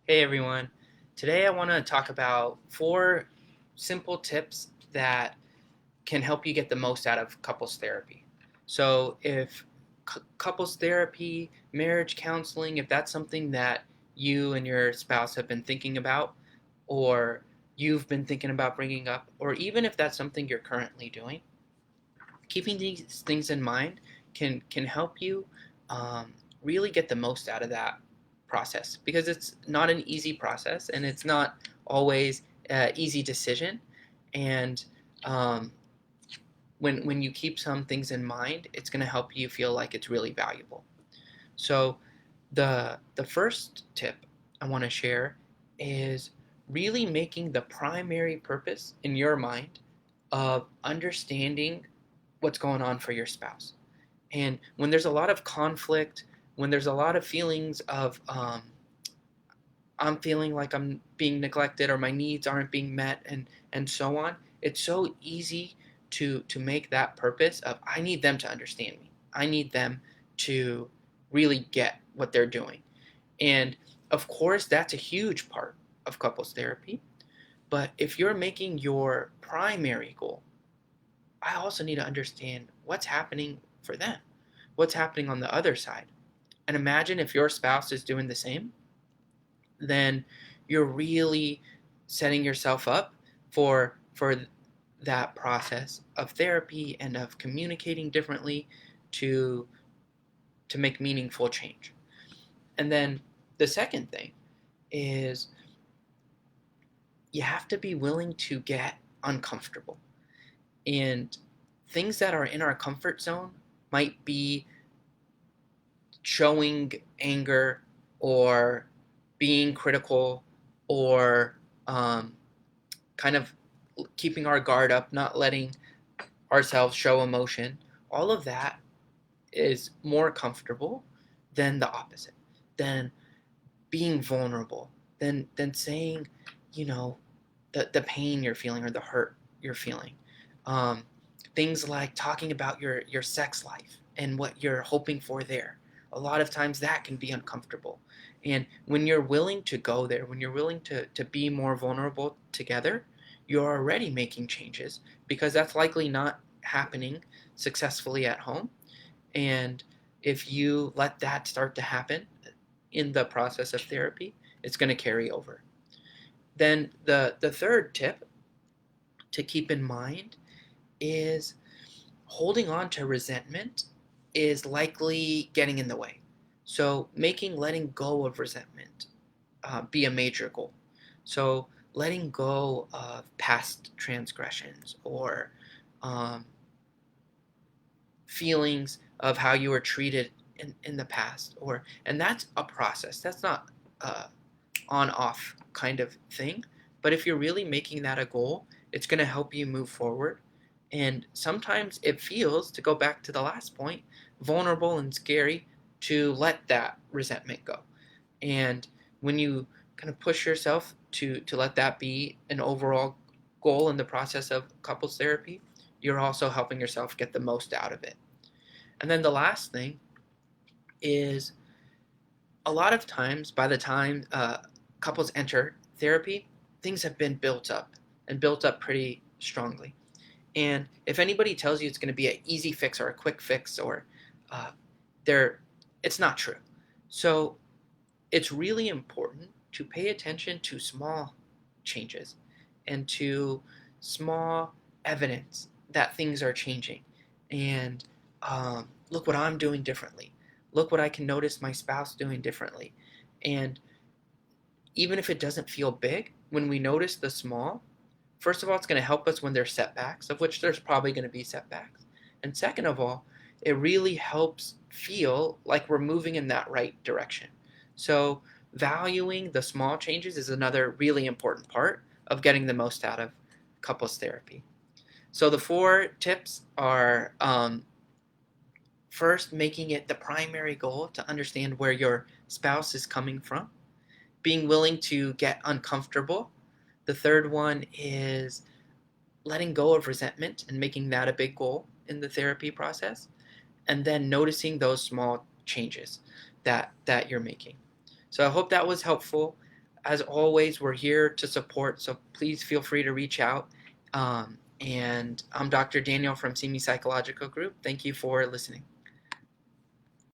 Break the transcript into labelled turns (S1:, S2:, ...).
S1: Hey everyone. Today I want to talk about 4 simple tips that can help you get the most out of couples therapy. So, if couples therapy, marriage counseling, if that's something that you and your spouse have been thinking about, or you've been thinking about bringing up, or even if that's something you're currently doing, keeping these things in mind can help you um, really get the most out of that process, because it's not an easy process and it's not always an easy decision. And um, when you keep some things in mind, it's going to help you feel like it's really valuable. So the first tip I want to share is really making the primary purpose in your mind of understanding what's going on for your spouse. And when there's a lot of conflict, when there's a lot of feelings of I'm feeling like I'm being neglected or my needs aren't being met, and so on, it's so easy to make that purpose of I need them to understand me. I need them to really get what they're doing. And of course, that's a huge part of couples therapy. But if you're making your primary goal, I also need to understand what's happening for them, what's happening on the other side. And imagine if your spouse is doing the same, then you're really setting yourself up for that process of therapy and of communicating differently to to make meaningful change. And then the second thing is you have to be willing to get uncomfortable. And things that are in our comfort zone might be showing anger or being critical or um, kind of keeping our guard up, not letting ourselves show emotion. All of that is more comfortable than the opposite, than being vulnerable, than saying, you know, the pain you're feeling or the hurt you're feeling. Um, Things like talking about your sex life and what you're hoping for there. A lot of times that can be uncomfortable. And when you're willing to go there, when you're willing to be more vulnerable together, you're already making changes, because that's likely not happening successfully at home. And if you let that start to happen in the process of therapy, it's going to carry over. Then the third tip to keep in mind is holding on to resentment is likely getting in the way. So making letting go of resentment be a major goal. So letting go of past transgressions or um, feelings of how you were treated in the past, or and that's a process. That's not on off kind of thing. But if you're really making that a goal, it's going to help you move forward. And sometimes it feels, to go back to the last point, vulnerable and scary to let that resentment go. And when you kind of push yourself to let that be an overall goal in the process of couples therapy, you're also helping yourself get the most out of it. And then the last thing is, a lot of times by the time couples enter therapy, things have been built up and built up pretty strongly. And if anybody tells you it's going to be an easy fix or a quick fix, or uh, they're, it's not true. So it's really important to pay attention to small changes and to small evidence that things are changing. And look what I'm doing differently. Look what I can notice my spouse doing differently. And even if it doesn't feel big, when we notice the small, first of all, it's going to help us when there's setbacks, of which there's probably going to be setbacks. And second of all, it really helps feel like we're moving in that right direction. So, valuing the small changes is another really important part of getting the most out of couples therapy. So, the 4 tips are first, making it the primary goal to understand where your spouse is coming from, being willing to get uncomfortable. The third one is letting go of resentment and making that a big goal in the therapy process, and then noticing those small changes that you're making. So I hope that was helpful. as always, we're here to support, so please feel free to reach out. And I'm Dr. Daniel from Simi Psychological Group. Thank you for listening.